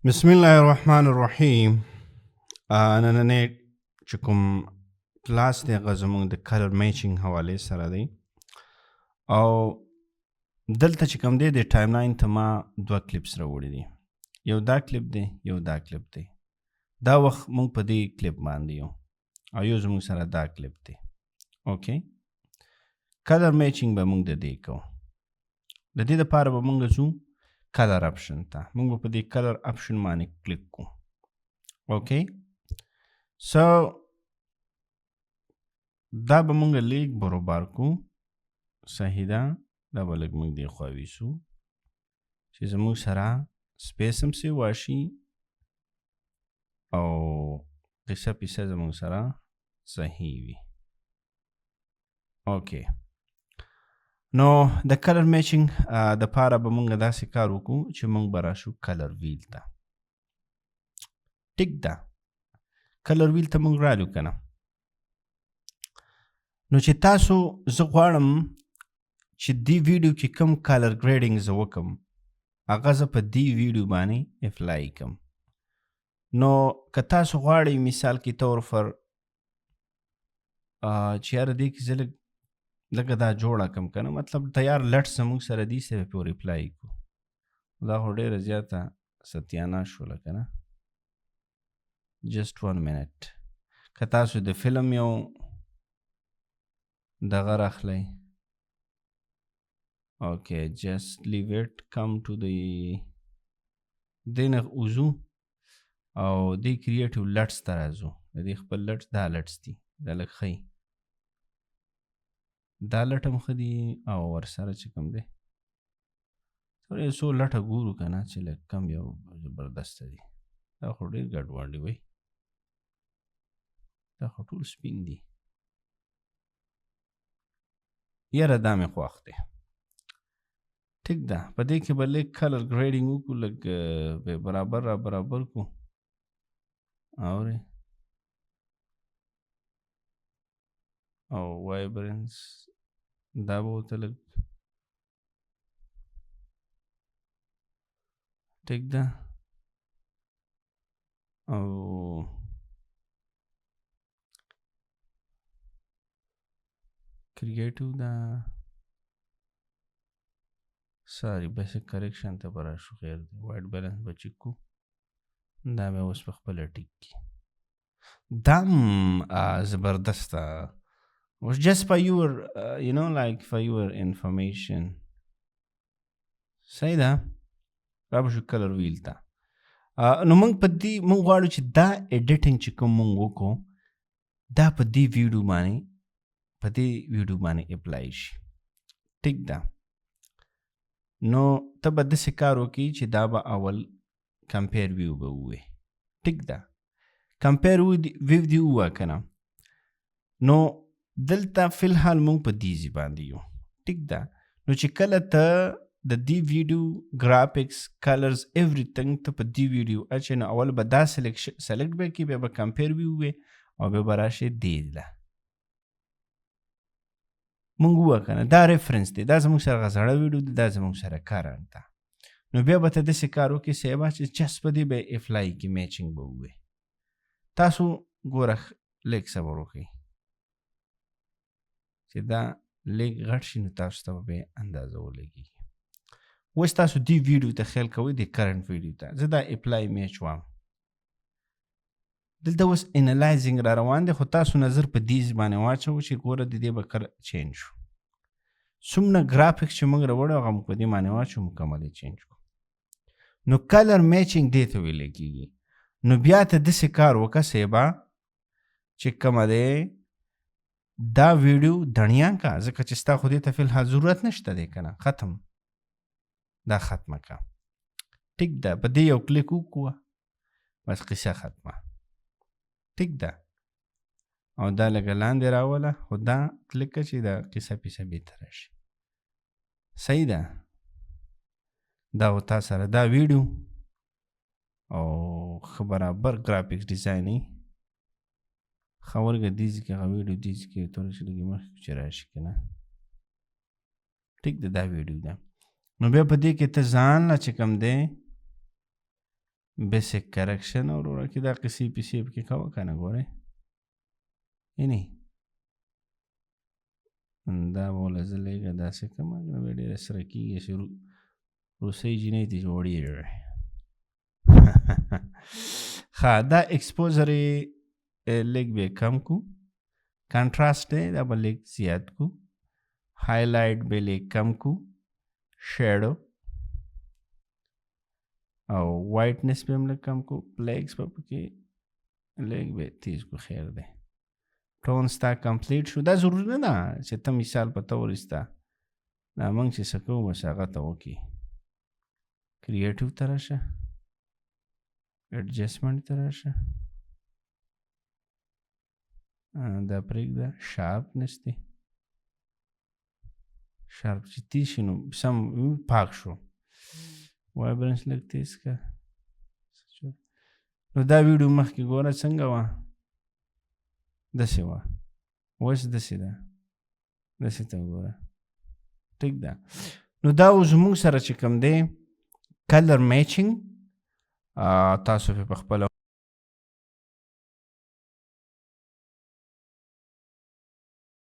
بسم الله الرحمن الرحیم. نننې چې کوم کلاس دی هغه زموږ د کلر میچینګ حوالې سره دی او دلته چې کوم دی د ټایم لاین ته ما دوه کلیپس راوړي دي. یو دا کلیپ دی، یو دا کلیپ دی. دا وخت موږ په دې کلیپ باندې یو او یو زموږ سره دا کلیپ دی. اوکې، کلر میچینګ به موږ د دې کوو. د دې دپاره به موږ ځو کلر اپشن ته. موږ به په دې کلر اپشن باندې کلیک کوو. اوکې، سو دا به موږ لیک برابر کوو. صحیح ده، دا به لږ موږ دې خوا ویسو چې زموږ سره سپیس هم سې واشي او قصه پیسه زموږ سره صحیح وي. اوکې، نو د کلر میچینګ د پاره به موږ داسې کار وکړو چې موږ به راشو کلر ویل ته. ټیک ده، کلر ویل ته موږ رالو که نه. نو چې تاسو زه غواړم چې دې ویډیو کې کوم کلر ګریډینګ زه وکړم هغه زه په دې ویډیو باندې اپلای کړم. نو که تاسو غواړئ مثال کې طور پر چې یاره دې کې زه لکه دا جوړه کم که نه، مطلب تیار لټس زموږ سره دي سه په ریپلای کړو. دا خو ډېره زیاته ستیانه شوله که نه. جسټ 1 منټ. که تاسو د فلم یو دغه راخلی، اوکې، جسټ لیو اټ، کم ټو د دې نه وځو او دې کریټیو لټس ته راځو. د دې خپل لټس دا لټس دي، دا لږ ښه دا لټ هم ښه دي او ورسره چې کوم دی یو څو لټه ګورو که نه چې لږ کم یو زبردسته دي. دا خو ډېر ګډوډ دی وی، دا خو ټول سپین دي. یاره دا مې خوښ دی. ټیک ده، په دې کې به لږ کلر ګریډینګ وکړو، لږ به برابر را برابر کړو. اورې او وایبرنس دا به ورته لږ ټیک ده. او کریټیو دا ساری بیسک کریکشن ته به راشو. خیر دی، وایټ بیلنس به چیک کو. دا به اوس په خپله ټیک کی. دام زبردسته. was just for your like for your information. صحیح ده، را به شو کلر ویل ته. نو موږ په دې موږ غواړو چې دا ایډیټینګ چې کوم موږ وکړو دا په دې ویډیو باندې اپلای شي. ټیک ده، نو ته به داسې کار وکړي چې دا به اول کمپیر ویو به ووې. ټیک ده، کمپیر ویو دې ووه که نه. نو دلته فی الحال موږ په دیزی باندې یو. ټیک ده، نو چې کله ته د دې ویډیو ګرافکس کلرز ایوریثینګ ته په دې ویډیو اچې، نو اول به دا سلیکټ به کړي، بیا به کمپیر ویو وې او بیا به راشې دې له موږ ووه که نه. دا ریفرنس دی، دا زموږ سره هغه زړه ویډیو دی، دا زموږ سره کرنټ ده. نو بیا به ته داسې کار وکړې صاحبه چې جست په دې به اپلای کړي، میچینګ به ووې. تاسو ګوره لږ صبر وکړئ چې دا لیک غټ شي، نو تاسو ته به اندازه ولګېږي. اوس تاسو دې ویډیو ته خیال کوئ، د کرنټ ویډیو ته. زه دا اپلای میچ وام. دلته اوس انالایزینګ را روان دی، خو تاسو نظر په دې باندې واچوو چې ګوره د دې به چینج شو. څومره ګرافکس چې موږ راوړو هغه موږ په دې باندې واچو، مکمل یې چینج کړو. نو کلر میچینګ دې ته ویل کېږي. نو بیا ته داسې کار وکړه صاحبه چې کومه دی دا ویډیو دڼیا کا، ځکه چې ستا خو دې ته فی الحال ضرورت نشته دی که نه. ختم، دا ختمه که. ټیک ده، په دې یو کلیک وکړه، بس قصه ختمه. ټیک ده، او دا لږه لاندې راوله، خو دا کلیک که چې دا قصه پیسه بېرته راشي. صحیح ده، دا و تا سره دا ویډیو او ښه برابر ګرافکس ډیزاین یې ښه ورګه دیزي کې هغه ویډیو دیزي کې توره چې لږې مخکې چې راشي که نه. ټیک ده، دا ویډیو ده. نو بیا په دې کې ته ځان له چې کوم دی بیسک کرکشن وروره کې دا قصې پیسې پکې کوه که نه ګورئ اینې دا به وله زه لږه داسې کړم نه به ډېره سره کېږي چې روسۍ جینۍ ته جوړېږي ښه دا ایکسپوزر یې لږ به کم کو کنټراسټ دی دا به لږ زیات کو هایلایټ به لږ کم کو شیډو او وایټنس به هم لږ کم کو بلیکس به پکې لږ به تیز کو خیر دی ټون ستا کمپلیټ شو دا ضروري نه ده چې ته مثال په طور ستا دا موږ چې څه کوو بس هغه ته وکړي کریټیو ته راشه ایډجسټمنټ ته راشه دا پرېږده شارپنس دی شارپ چې تیز شي نو سم پاک شو وایبرنس لږ تیز که نو دا ویډیو مخکې ګوره څنګه وه داسې وه اوس داسې ده داسې ته وګوره ټیک ده نو دا اوس زموږ سره چې کوم دی کلر میچنګ تاسو په خپله